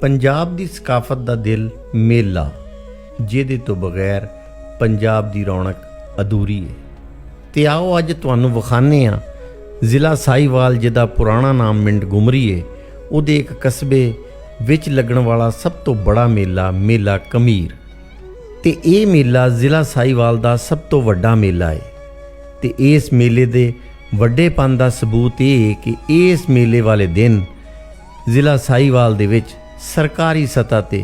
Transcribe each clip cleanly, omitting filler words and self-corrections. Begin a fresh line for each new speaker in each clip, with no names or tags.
पंजाब दी सकाफत दा दिल मेला, जिहदे तो बगैर पंजाब दी रौनक अधूरी है। ते आओ अज तुहानूं विखाने आ जिला साहिवाल, जिहदा पुराना नाम मिंट गुमरी है, उहदे एक कस्बे विच लगण वाला सब तो बड़ा मेला, मेला कमीर। ते इह मेला जिला साहिवाल दा सब तो वड्डा मेला है। ते इस मेले दे वड्डेपन दा सबूत ये है कि इस मेले वाले दिन जिला साहिवाल दे विच सरकारी सतह ते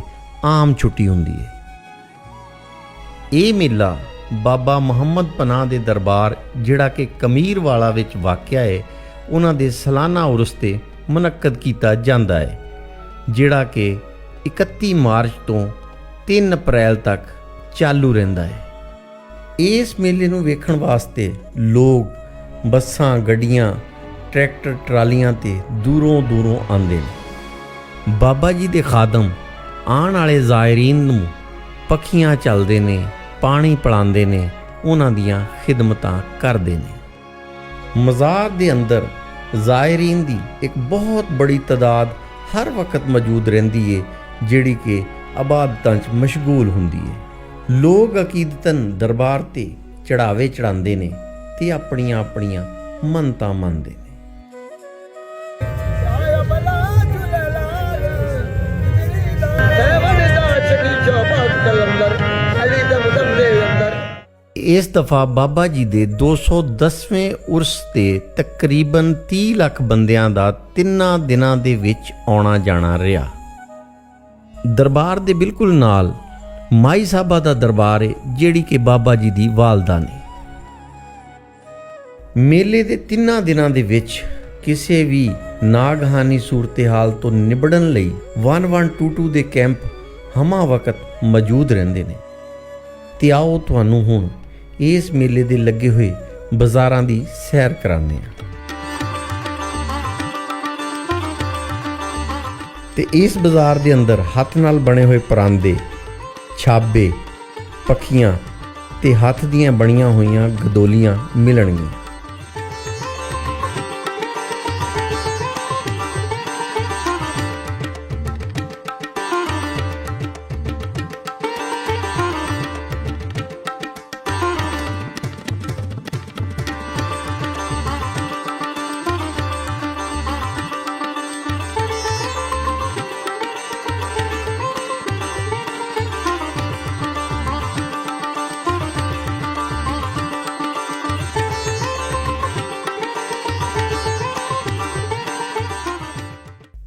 आम छुट्टी हुंदी है। ये मेला बाबा मुहम्मद पनाह दे दरबार, जिहड़ा कि कमीर वाला विच वाक़या है, उन्हां दे सालाना उरस ते मुनक्कद कीता जांदा है, जिहड़ा कि 31 मार्च तो 3 अप्रैल तक चालू रहिंदा है। इस मेले नूं वेखण वास्ते लोग बसां, गड्डियां, ट्रैक्टर, ट्रालियां ते दूरों दूरों आंदे ने। बाबा जी दे खादम आने वाले ज़ायरीन नूं पक्खियां चलदे ने, पानी पिलांदे ने, उन्हां दियां खिदमतां करदे ने। मज़ार दे अंदर ज़ायरीन दी एक बहुत बड़ी तादाद हर वक्त मौजूद रहिंदी है, जिहड़ी कि इबादतां च मशगूल हुंदी है। लोग अकीदतन दरबार ते चढ़ावे चढ़ांदे ने ते अपणियां अपणियां मन्नतां मंगदे ने। इस दफ़ा बाबा जी दे 210वें उर्स ते तकरीबन 30 लाख बंदियां दा 3 दिनां दे विच आउणा जाणा रहा। दरबार दे बिल्कुल नाल माई साहबा दा दरबार है, जिहड़ी कि बाबा जी दी वालदा ने। मेले दे 3 दिनां दे विच किसी भी नागहानी सूरत हाल तो निबड़न लई 1122 दे कैंप हमा वक्त मौजूद रहिंदे ने। ते आओ तुहानूं हुण इस मेले दे लगे हुए बाज़ारां दी सैर कराने आ। ते इस बाज़ार दे अंदर हत्थ नाल बने हुए परांदे, छाबे, पक्खियां ते हत्थ दियां बणियां होईयां गदोलियां मिलणगीਆਂ।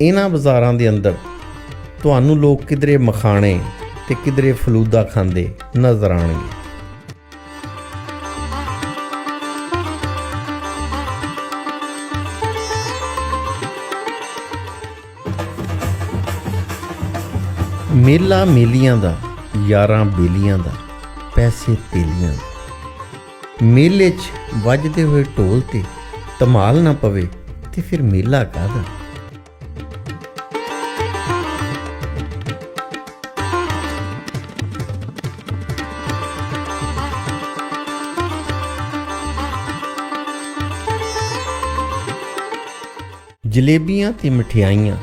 इन्हां बाज़ारां दे अंदर तुहानूं लोग किधरे मखाने ते किधरे फलूदा खांदे नज़र आउणगे। मेला मेलियां दा, यारां बेलियां दा, पैसे तेलियां दा। मेले च वजदे हुए ढोल ते धमाल ना पवे ते फिर मेला काहदा। जलेबियां ते मठियाइयां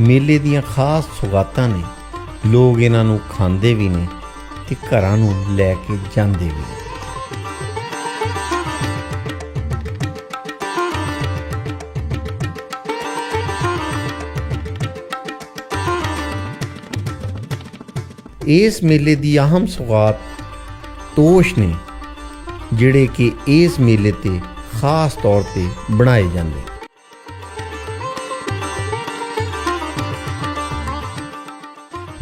मेले दियां खास सौगातां ने। लोग इन्हां नूं खांदे भी ने ते घरां नूं लै के जांदे भी ने। इस मेले दी अहम सौगात तोश ने, जिहड़े कि इस मेले ते खास तौर ते बनाए जांदे।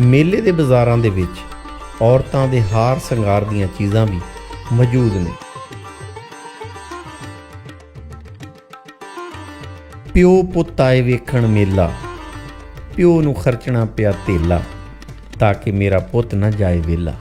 मेले दे बाज़ारां दे विच औरतां दे हार संगार दीयां चीज़ां भी मौजूद ने। प्यो पुत्त आए वेखण मेला, प्यो नूं खर्चना पिया धेला, ताकि मेरा पुत्त ना जाए वेला।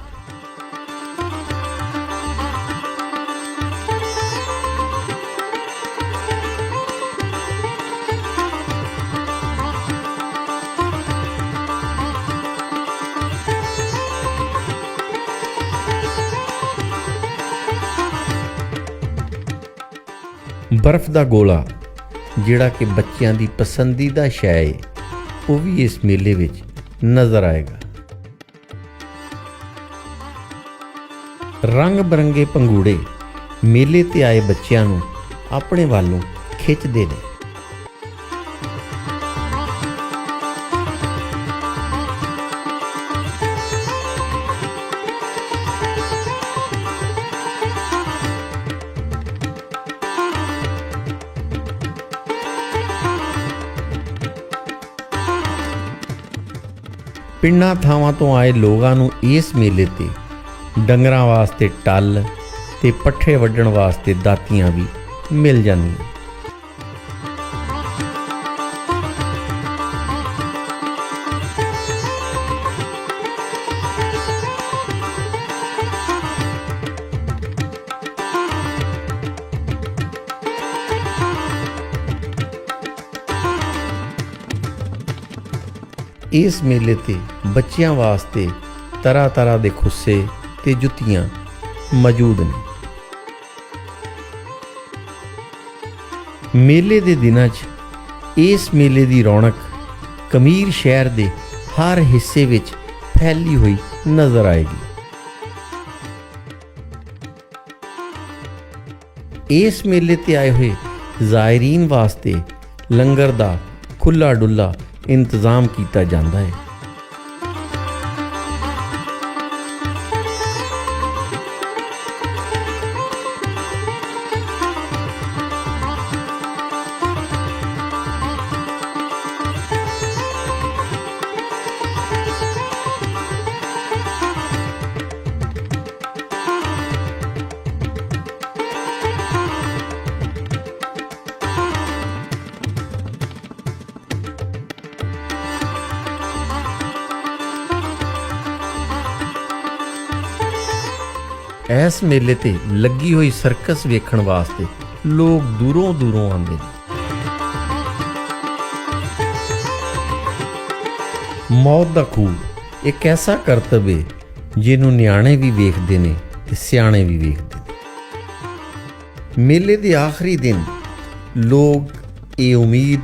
बर्फ का गोला जिहड़ा कि बच्चों की पसंदीदा शै है, वह भी इस मेले विच ਨਜ਼ਰ ਆਏਗਾ। ਰੰਗ ਬਰੰਗੇ ਪੰਗੂੜੇ ਮੇਲੇ ਤੇ ਆਏ ਬੱਚਿਆਂ ਨੂੰ ਆਪਣੇ ਵੱਲ ਨੂੰ ਖਿੱਚਦੇ ਨੇ। ਪਿੰਡਾਂ ਥਾਵਾਂ ਤੋਂ ਆਏ ਲੋਕਾਂ ਨੂੰ ਇਸ ਮੇਲੇ ਤੇ ਡੰਗਰਾਂ ਵਾਸਤੇ ਟੱਲ ਤੇ ਪੱਠੇ ਵੱਢਣ ਵਾਸਤੇ ਦਾਤੀਆਂ ਵੀ ਮਿਲ ਜਾਂਦੀਆਂ। ਇਸ ਮੇਲੇ ਤੇ ਬੱਚਿਆਂ ਵਾਸਤੇ ਤਰ੍ਹਾਂ ਤਰ੍ਹਾਂ ਦੇ ਖੁੱਸੇ ਤੇ ਜੁੱਤੀਆਂ ਮੌਜੂਦ ਨੇ। ਮੇਲੇ ਦੇ ਦਿਨਾਂ 'ਚ ਇਸ ਮੇਲੇ ਦੀ ਰੌਣਕ ਕਮੀਰ ਸ਼ਹਿਰ ਦੇ ਹਰ ਹਿੱਸੇ ਵਿੱਚ ਫੈਲੀ ਹੋਈ ਨਜ਼ਰ ਆਏਗੀ। ਇਸ ਮੇਲੇ ਤੇ ਆਏ ਹੋਏ ਜ਼ਾਇਰੀਨ ਵਾਸਤੇ ਲੰਗਰ ਦਾ ਖੁੱਲ੍ਹਾ ਡੁੱਲਾ ਇੰਤਜ਼ਾਮ ਕੀਤਾ ਜਾਂਦਾ ਹੈ। ਇਸ ਮੇਲੇ ਤੇ ਲੱਗੀ ਹੋਈ ਸਰਕਸ ਵੇਖਣ ਵਾਸਤੇ ਲੋਕ ਦੂਰੋਂ ਦੂਰੋਂ ਆਉਂਦੇ ਨੇ। ਮੌਤ ਦਾ ਖੂਹ ਇੱਕ ਐਸਾ ਕਰਤੱਵ ਹੈ ਜਿਹਨੂੰ ਨਿਆਣੇ ਵੀ ਵੇਖਦੇ ਨੇ ਤੇ ਸਿਆਣੇ ਵੀ ਵੇਖਦੇ ਨੇ। ਮੇਲੇ ਦੇ ਆਖਰੀ ਦਿਨ ਲੋਕ ਇਹ ਉਮੀਦ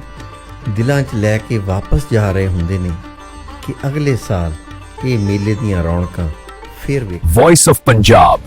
ਦਿਲਾਂ 'ਚ ਲੈ ਕੇ ਵਾਪਸ ਜਾ ਰਹੇ ਹੁੰਦੇ ਨੇ ਕਿ ਅਗਲੇ ਸਾਲ ਇਹ ਮੇਲੇ ਦੀਆਂ ਰੌਣਕਾਂ ਫਿਰ ਵੇਖ।
Voice of Punjab